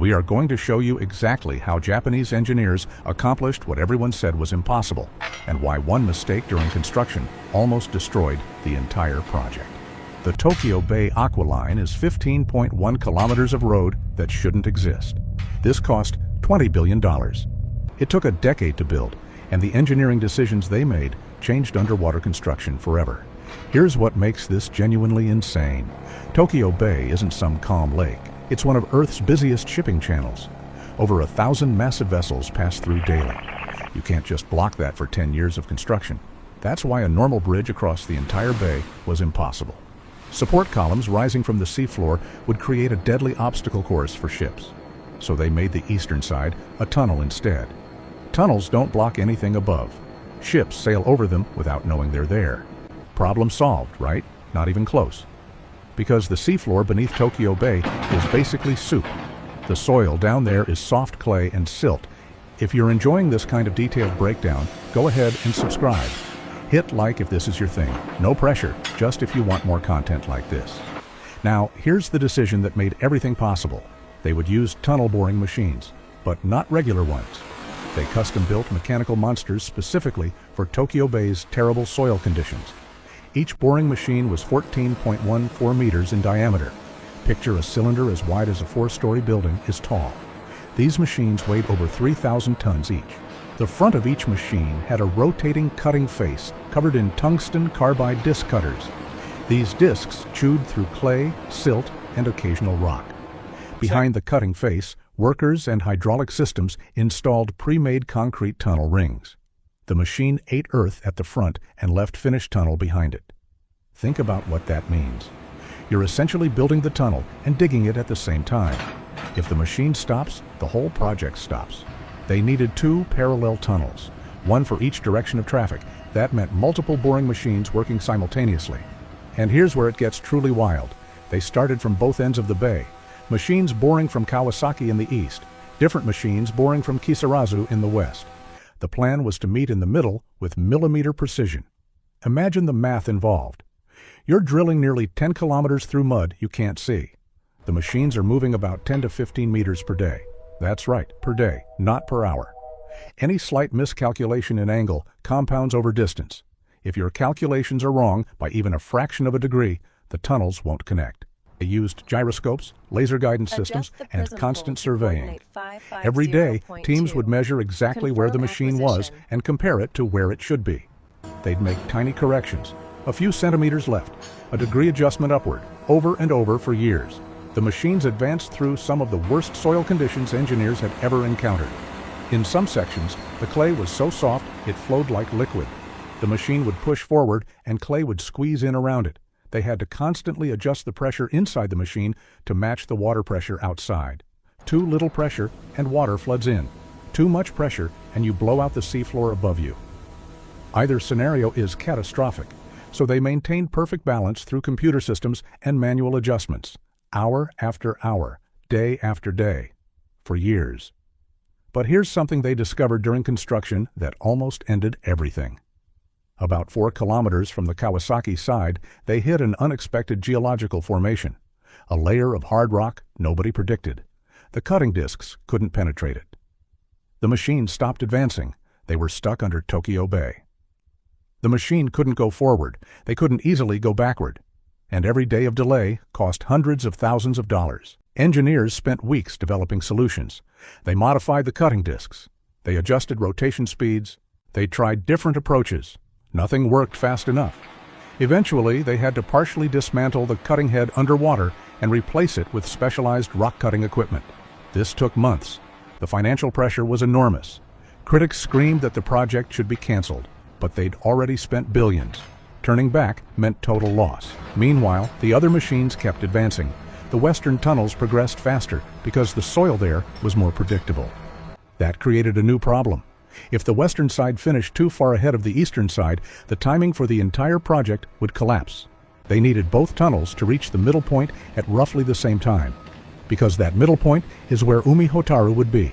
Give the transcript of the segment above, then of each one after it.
We are going to show you exactly how Japanese engineers accomplished what everyone said was impossible, and why one mistake during construction almost destroyed the entire project. The Tokyo Bay Aqua Line is 15.1 kilometers of road that shouldn't exist. This cost $20 billion. It took a decade to build, and the engineering decisions they made changed underwater construction forever. Here's what makes this genuinely insane. Tokyo Bay isn't some calm lake. It's one of Earth's busiest shipping channels. Over 1,000 massive vessels pass through daily. You can't just block that for 10 years of construction. That's why a normal bridge across the entire bay was impossible. Support columns rising from the seafloor would create a deadly obstacle course for ships. So they made the eastern side a tunnel instead. Tunnels don't block anything above. Ships sail over them without knowing they're there. Problem solved, right? Not even close. Because the seafloor beneath Tokyo Bay is basically soup. The soil down there is soft clay and silt. If you're enjoying this kind of detailed breakdown, go ahead and subscribe. Hit like if this is your thing. No pressure, just if you want more content like this. Now, here's the decision that made everything possible. They would use tunnel boring machines, but not regular ones. They custom-built mechanical monsters specifically for Tokyo Bay's terrible soil conditions. Each boring machine was 14.14 meters in diameter. Picture a cylinder as wide as a 4-story building is tall. These machines weighed over 3,000 tons each. The front of each machine had a rotating cutting face covered in tungsten carbide disc cutters. These discs chewed through clay, silt, and occasional rock. Behind the cutting face, workers and hydraulic systems installed pre-made concrete tunnel rings. The machine ate earth at the front and left finished tunnel behind it. Think about what that means. You're essentially building the tunnel and digging it at the same time. If the machine stops, the whole project stops. They needed 2 parallel tunnels, one for each direction of traffic. That meant multiple boring machines working simultaneously. And here's where it gets truly wild. They started from both ends of the bay. Machines boring from Kawasaki in the east, different machines boring from Kisarazu in the west. The plan was to meet in the middle with millimeter precision. Imagine the math involved. You're drilling nearly 10 kilometers through mud you can't see. The machines are moving about 10 to 15 meters per day. That's right, per day, not per hour. Any slight miscalculation in angle compounds over distance. If your calculations are wrong by even a fraction of a degree, the tunnels won't connect. They used gyroscopes, laser guidance systems, and constant surveying. Every day, teams would measure exactly where the machine was and compare it to where it should be. They'd make tiny corrections, a few centimeters left, a degree adjustment upward, over and over for years. The machines advanced through some of the worst soil conditions engineers had ever encountered. In some sections, the clay was so soft it flowed like liquid. The machine would push forward and clay would squeeze in around it. They had to constantly adjust the pressure inside the machine to match the water pressure outside. Too little pressure and water floods in. Too much pressure and you blow out the seafloor above you. Either scenario is catastrophic, so they maintained perfect balance through computer systems and manual adjustments. Hour after hour, day after day, for years. But here's something they discovered during construction that almost ended everything. About 4 kilometers from the Kawasaki side, they hit an unexpected geological formation, a layer of hard rock nobody predicted. The cutting discs couldn't penetrate it. The machine stopped advancing. They were stuck under Tokyo Bay. The machine couldn't go forward. They couldn't easily go backward. And every day of delay cost hundreds of thousands of dollars. Engineers spent weeks developing solutions. They modified the cutting discs. They adjusted rotation speeds. They tried different approaches. Nothing worked fast enough. Eventually, they had to partially dismantle the cutting head underwater and replace it with specialized rock cutting equipment. This took months. The financial pressure was enormous. Critics screamed that the project should be canceled, but they'd already spent billions. Turning back meant total loss. Meanwhile, the other machines kept advancing. The western tunnels progressed faster because the soil there was more predictable. That created a new problem. If the western side finished too far ahead of the eastern side, the timing for the entire project would collapse. They needed both tunnels to reach the middle point at roughly the same time, because that middle point is where Umi Hotaru would be,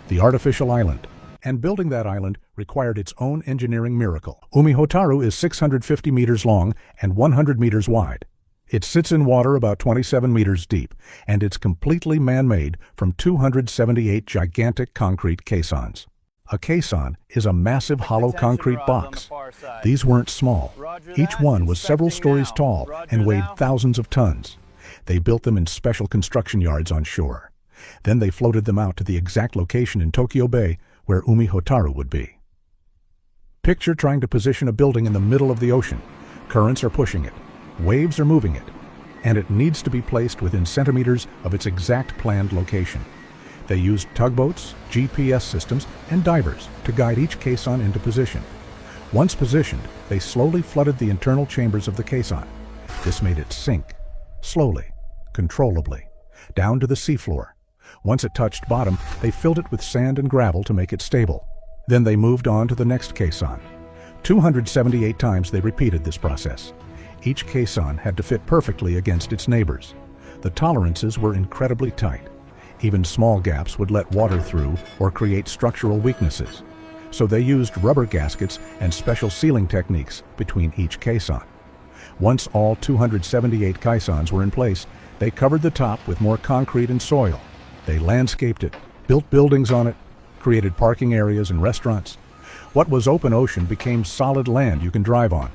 the artificial island. And building that island required its own engineering miracle. Umi Hotaru is 650 meters long and 100 meters wide. It sits in water about 27 meters deep, and it's completely man-made from 278 gigantic concrete caissons. A caisson is a massive hollow concrete box. These weren't small. Each one was several stories tall and weighed thousands of tons. They built them in special construction yards on shore. Then they floated them out to the exact location in Tokyo Bay where Umi Hotaru would be. Picture trying to position a building in the middle of the ocean. Currents are pushing it. Waves are moving it. And it needs to be placed within centimeters of its exact planned location. They used tugboats, GPS systems, and divers to guide each caisson into position. Once positioned, they slowly flooded the internal chambers of the caisson. This made it sink, slowly, controllably, down to the seafloor. Once it touched bottom, they filled it with sand and gravel to make it stable. Then they moved on to the next caisson. 278 times they repeated this process. Each caisson had to fit perfectly against its neighbors. The tolerances were incredibly tight. Even small gaps would let water through or create structural weaknesses. So they used rubber gaskets and special sealing techniques between each caisson. Once all 278 caissons were in place, they covered the top with more concrete and soil. They landscaped it, built buildings on it, created parking areas and restaurants. What was open ocean became solid land you can drive on.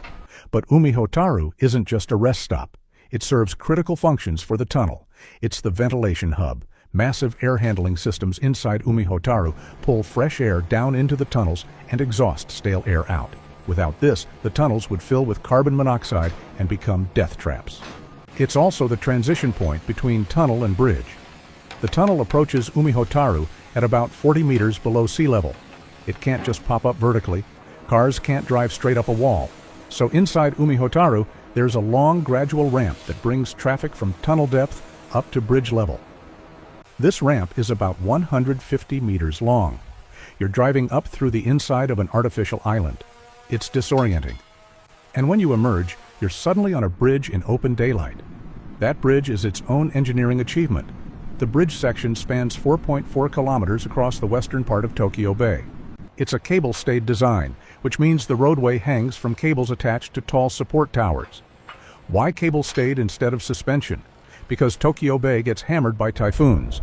But Umi Hotaru isn't just a rest stop. It serves critical functions for the tunnel. It's the ventilation hub. Massive air handling systems inside Umi Hotaru pull fresh air down into the tunnels and exhaust stale air out. Without this, the tunnels would fill with carbon monoxide and become death traps. It's also the transition point between tunnel and bridge. The tunnel approaches Umi Hotaru at about 40 meters below sea level. It can't just pop up vertically. Cars can't drive straight up a wall. So inside Umi Hotaru, there's a long, gradual ramp that brings traffic from tunnel depth up to bridge level. This ramp is about 150 meters long. You're driving up through the inside of an artificial island. It's disorienting. And when you emerge, you're suddenly on a bridge in open daylight. That bridge is its own engineering achievement. The bridge section spans 4.4 kilometers across the western part of Tokyo Bay. It's a cable-stayed design, which means the roadway hangs from cables attached to tall support towers. Why cable-stayed instead of suspension? Because Tokyo Bay gets hammered by typhoons.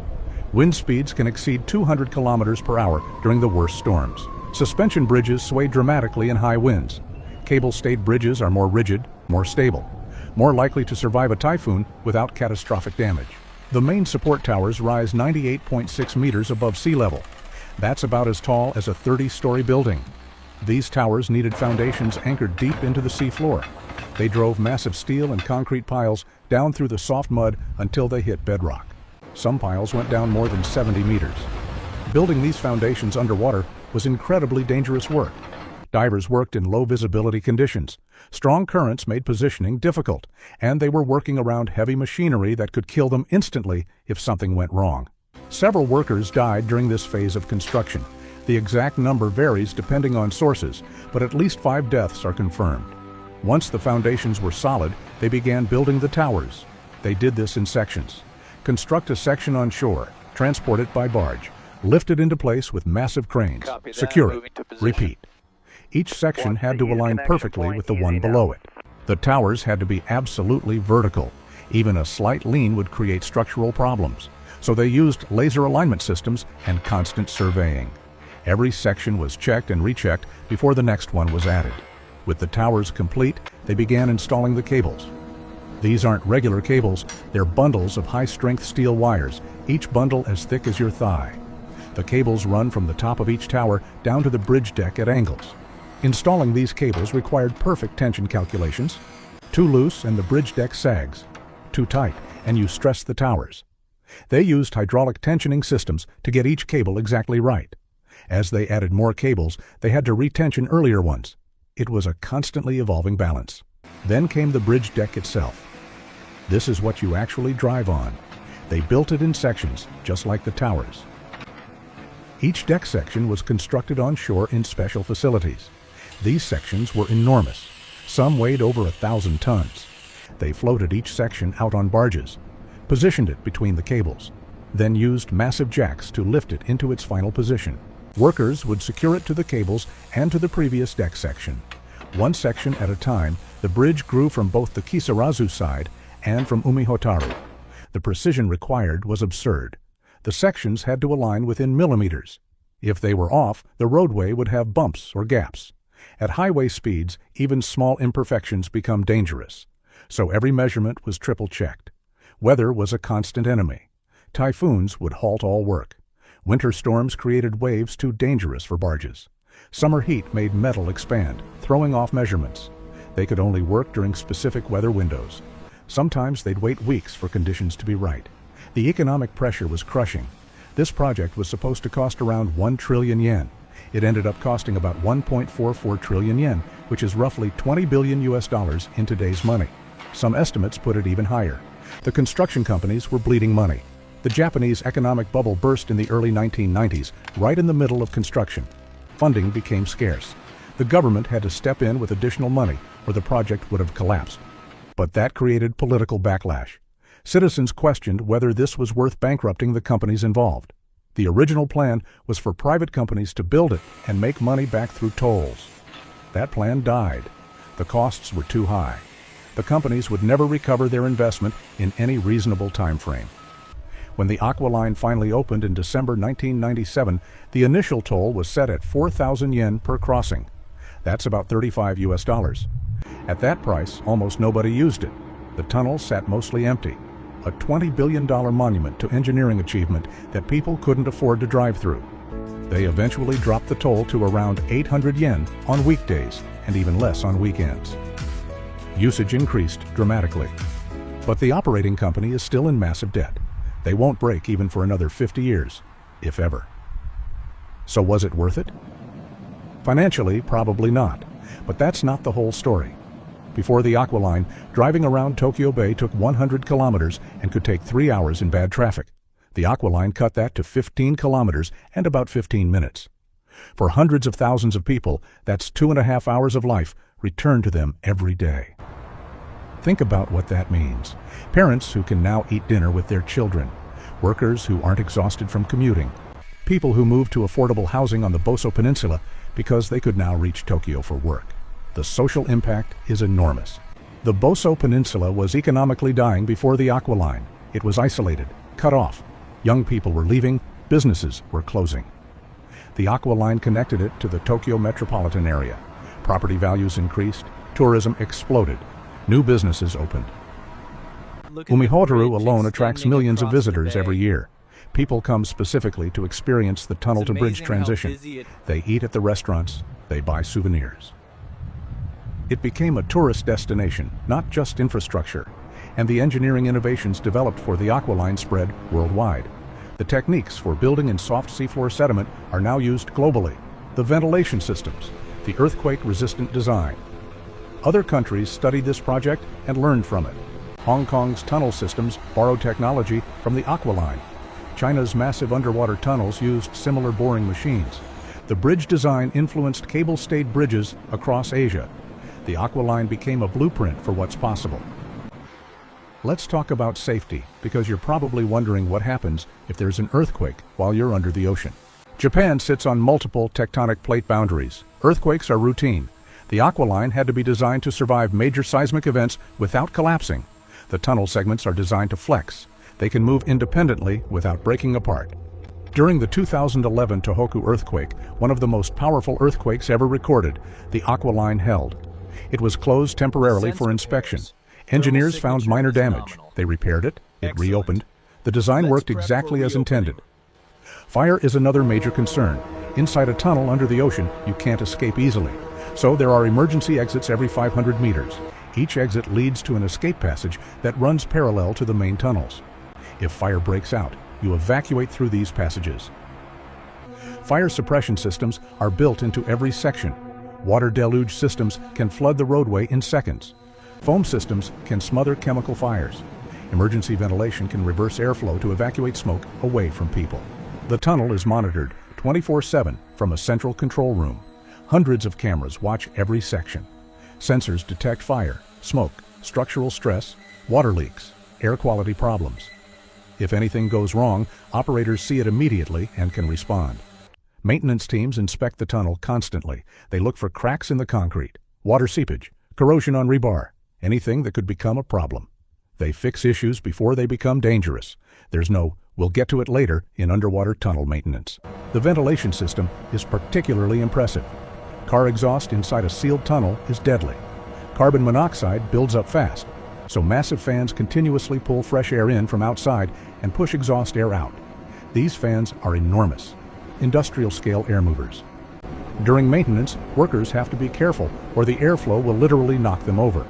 Wind speeds can exceed 200 kilometers per hour during the worst storms. Suspension bridges sway dramatically in high winds. Cable-stayed bridges are more rigid, more stable, more likely to survive a typhoon without catastrophic damage. The main support towers rise 98.6 meters above sea level. That's about as tall as a 30-story building. These towers needed foundations anchored deep into the seafloor. They drove massive steel and concrete piles down through the soft mud until they hit bedrock. Some piles went down more than 70 meters. Building these foundations underwater was incredibly dangerous work. Divers worked in low visibility conditions. Strong currents made positioning difficult, and they were working around heavy machinery that could kill them instantly if something went wrong. Several workers died during this phase of construction. The exact number varies depending on sources, but at least 5 deaths are confirmed. Once the foundations were solid, they began building the towers. They did this in sections. Construct a section on shore, transport it by barge, lift it into place with massive cranes, secure it, repeat. Each section had to align perfectly with the one below it. The towers had to be absolutely vertical. Even a slight lean would create structural problems. So they used laser alignment systems and constant surveying. Every section was checked and rechecked before the next one was added. With the towers complete, they began installing the cables. These aren't regular cables, they're bundles of high-strength steel wires, each bundle as thick as your thigh. The cables run from the top of each tower down to the bridge deck at angles. Installing these cables required perfect tension calculations. Too loose and the bridge deck sags. Too tight and you stress the towers. They used hydraulic tensioning systems to get each cable exactly right. As they added more cables, they had to retension earlier ones. It was a constantly evolving balance. Then came the bridge deck itself. This is what you actually drive on. They built it in sections, just like the towers. Each deck section was constructed on shore in special facilities. These sections were enormous. Some weighed over 1,000 tons. They floated each section out on barges, positioned it between the cables, then used massive jacks to lift it into its final position. Workers would secure it to the cables and to the previous deck section. One section at a time, the bridge grew from both the Kisarazu side and from Umihotaru. The precision required was absurd. The sections had to align within millimeters. If they were off, the roadway would have bumps or gaps. At highway speeds, even small imperfections become dangerous. So every measurement was triple-checked. Weather was a constant enemy. Typhoons would halt all work. Winter storms created waves too dangerous for barges. Summer heat made metal expand, throwing off measurements. They could only work during specific weather windows. Sometimes they'd wait weeks for conditions to be right. The economic pressure was crushing. This project was supposed to cost around 1 trillion yen. It ended up costing about 1.44 trillion yen, which is roughly 20 billion US dollars in today's money. Some estimates put it even higher. The construction companies were bleeding money. The Japanese economic bubble burst in the early 1990s, right in the middle of construction. Funding became scarce. The government had to step in with additional money, or the project would have collapsed. But that created political backlash. Citizens questioned whether this was worth bankrupting the companies involved. The original plan was for private companies to build it and make money back through tolls. That plan died. The costs were too high. The companies would never recover their investment in any reasonable time frame. When the Aqua line finally opened in December 1997, the initial toll was set at 4,000 yen per crossing. That's about 35 US dollars. At that price, almost nobody used it. The tunnel sat mostly empty. A $20 billion monument to engineering achievement that people couldn't afford to drive through. They eventually dropped the toll to around 800 yen on weekdays and even less on weekends. Usage increased dramatically. But the operating company is still in massive debt. They won't break even for another 50 years, if ever. So was it worth it? Financially, probably not. But that's not the whole story. Before the Aqua line, driving around Tokyo Bay took 100 kilometers and could take 3 hours in bad traffic. The Aqua line cut that to 15 kilometers and about 15 minutes. For hundreds of thousands of people, that's 2.5 hours of life returned to them every day. Think about what that means. Parents who can now eat dinner with their children. Workers who aren't exhausted from commuting. People who moved to affordable housing on the Boso Peninsula because they could now reach Tokyo for work. The social impact is enormous. The Boso Peninsula was economically dying before the Aqua line. It was isolated, cut off. Young people were leaving, businesses were closing. The Aqua line connected it to the Tokyo metropolitan area. Property values increased, tourism exploded, new businesses opened. Umihotaru alone attracts millions of visitors every year. People come specifically to experience the tunnel-to-bridge transition. They eat at the restaurants, they buy souvenirs. It became a tourist destination, not just infrastructure, and the engineering innovations developed for the Aqua line spread worldwide. The techniques for building in soft seafloor sediment are now used globally. The ventilation systems, the earthquake-resistant design. Other countries studied this project and learned from it. Hong Kong's tunnel systems borrowed technology from the Aqua line. China's massive underwater tunnels used similar boring machines. The bridge design influenced cable-stayed bridges across Asia. The Aqua line became a blueprint for what's possible. Let's talk about safety, because you're probably wondering what happens if there's an earthquake while you're under the ocean. Japan sits on multiple tectonic plate boundaries. Earthquakes are routine. The Aqua line had to be designed to survive major seismic events without collapsing. The tunnel segments are designed to flex. They can move independently without breaking apart. During the 2011 Tohoku earthquake, one of the most powerful earthquakes ever recorded, the Aqua line held. It was closed temporarily for inspection. Engineers found minor damage. They repaired it. It reopened. The design worked exactly as intended. Fire is another major concern. Inside a tunnel under the ocean, you can't escape easily. So there are emergency exits every 500 meters. Each exit leads to an escape passage that runs parallel to the main tunnels. If fire breaks out, you evacuate through these passages. Fire suppression systems are built into every section. Water deluge systems can flood the roadway in seconds. Foam systems can smother chemical fires. Emergency ventilation can reverse airflow to evacuate smoke away from people. The tunnel is monitored 24/7 from a central control room. Hundreds of cameras watch every section. Sensors detect fire, smoke, structural stress, water leaks, air quality problems. If anything goes wrong, operators see it immediately and can respond. Maintenance teams inspect the tunnel constantly. They look for cracks in the concrete, water seepage, corrosion on rebar, anything that could become a problem. They fix issues before they become dangerous. There's no "we'll get to it later" in underwater tunnel maintenance. The ventilation system is particularly impressive. Car exhaust inside a sealed tunnel is deadly. Carbon monoxide builds up fast, so massive fans continuously pull fresh air in from outside and push exhaust air out. These fans are enormous, industrial-scale air movers. During maintenance, workers have to be careful or the airflow will literally knock them over.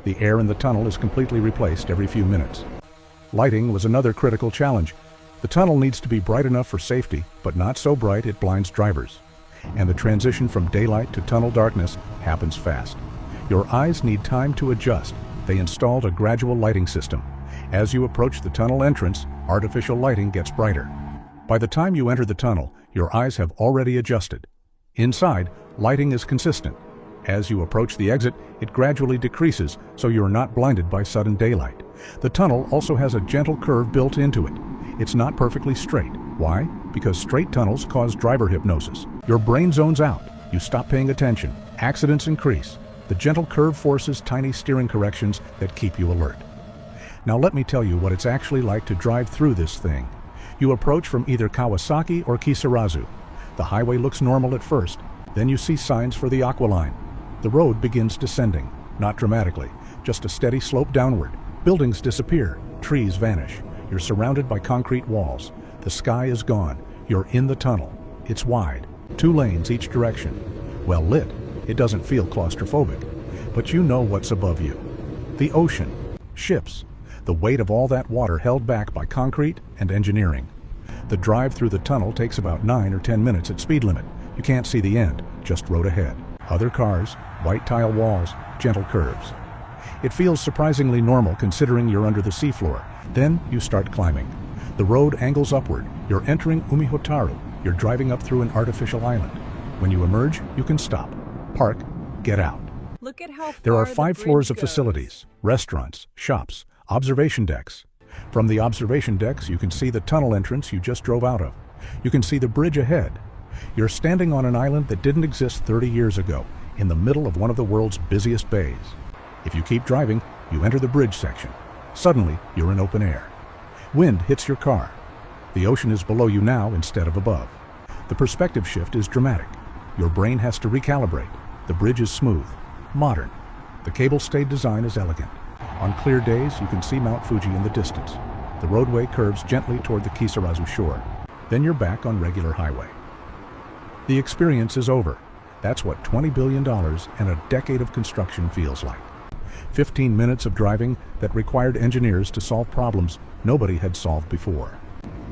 The air in the tunnel is completely replaced every few minutes. Lighting was another critical challenge. The tunnel needs to be bright enough for safety, but not so bright it blinds drivers. And the transition from daylight to tunnel darkness happens fast. Your eyes need time to adjust. They installed a gradual lighting system. As you approach the tunnel entrance, artificial lighting gets brighter. By the time you enter the tunnel, your eyes have already adjusted. Inside, lighting is consistent. As you approach the exit, it gradually decreases so you are not blinded by sudden daylight. The tunnel also has a gentle curve built into it. It's not perfectly straight. Why? Because straight tunnels cause driver hypnosis. Your brain zones out. You stop paying attention. Accidents increase. The gentle curve forces tiny steering corrections that keep you alert. Now let me tell you what it's actually like to drive through this thing. You approach from either Kawasaki or Kisarazu. The highway looks normal at first. Then you see signs for the Aqua line. The road begins descending, not dramatically, just a steady slope downward. Buildings disappear, trees vanish. You're surrounded by concrete walls. The sky is gone. You're in the tunnel. It's wide, 2 lanes each direction. Well lit, it doesn't feel claustrophobic. But you know what's above you. The ocean, ships, the weight of all that water held back by concrete and engineering. The drive through the tunnel takes about 9 or 10 minutes at speed limit. You can't see the end, just road ahead. Other cars, white tile walls, gentle curves. It feels surprisingly normal considering you're under the seafloor. Then you start climbing. The road angles upward. You're entering Umihotaru. You're driving up through an artificial island. When you emerge, you can stop, park, get out. Look at how There are far 5 the floors bridge of goes. facilities, restaurants, shops, observation decks. From the observation decks, you can see the tunnel entrance you just drove out of. You can see the bridge ahead. You're standing on an island that didn't exist 30 years ago, in the middle of one of the world's busiest bays. If you keep driving, you enter the bridge section. Suddenly, you're in open air. Wind hits your car. The ocean is below you now instead of above. The perspective shift is dramatic. Your brain has to recalibrate. The bridge is smooth, modern. The cable-stayed design is elegant. On clear days, you can see Mount Fuji in the distance. The roadway curves gently toward the Kisarazu shore. Then you're back on regular highway. The experience is over. That's what $20 billion and a decade of construction feels like. 15 minutes of driving that required engineers to solve problems nobody had solved before.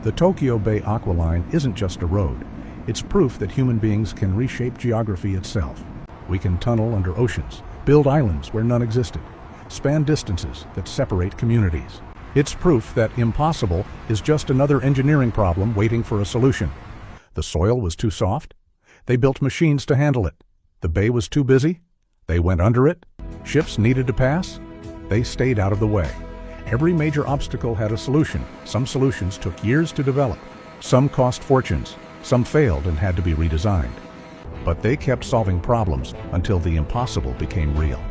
The Tokyo Bay Aqua Line isn't just a road. It's proof that human beings can reshape geography itself. We can tunnel under oceans, build islands where none existed, span distances that separate communities. It's proof that impossible is just another engineering problem waiting for a solution. The soil was too soft? They built machines to handle it. The bay was too busy? They went under it. Ships needed to pass? They stayed out of the way. Every major obstacle had a solution. Some solutions took years to develop. Some cost fortunes. Some failed and had to be redesigned. But they kept solving problems until the impossible became real.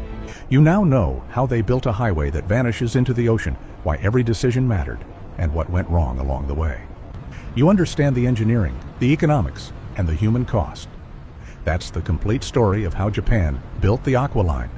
You now know how they built a highway that vanishes into the ocean, why every decision mattered, and what went wrong along the way. You understand the engineering, the economics, and the human cost. That's the complete story of how Japan built the Aqua Line.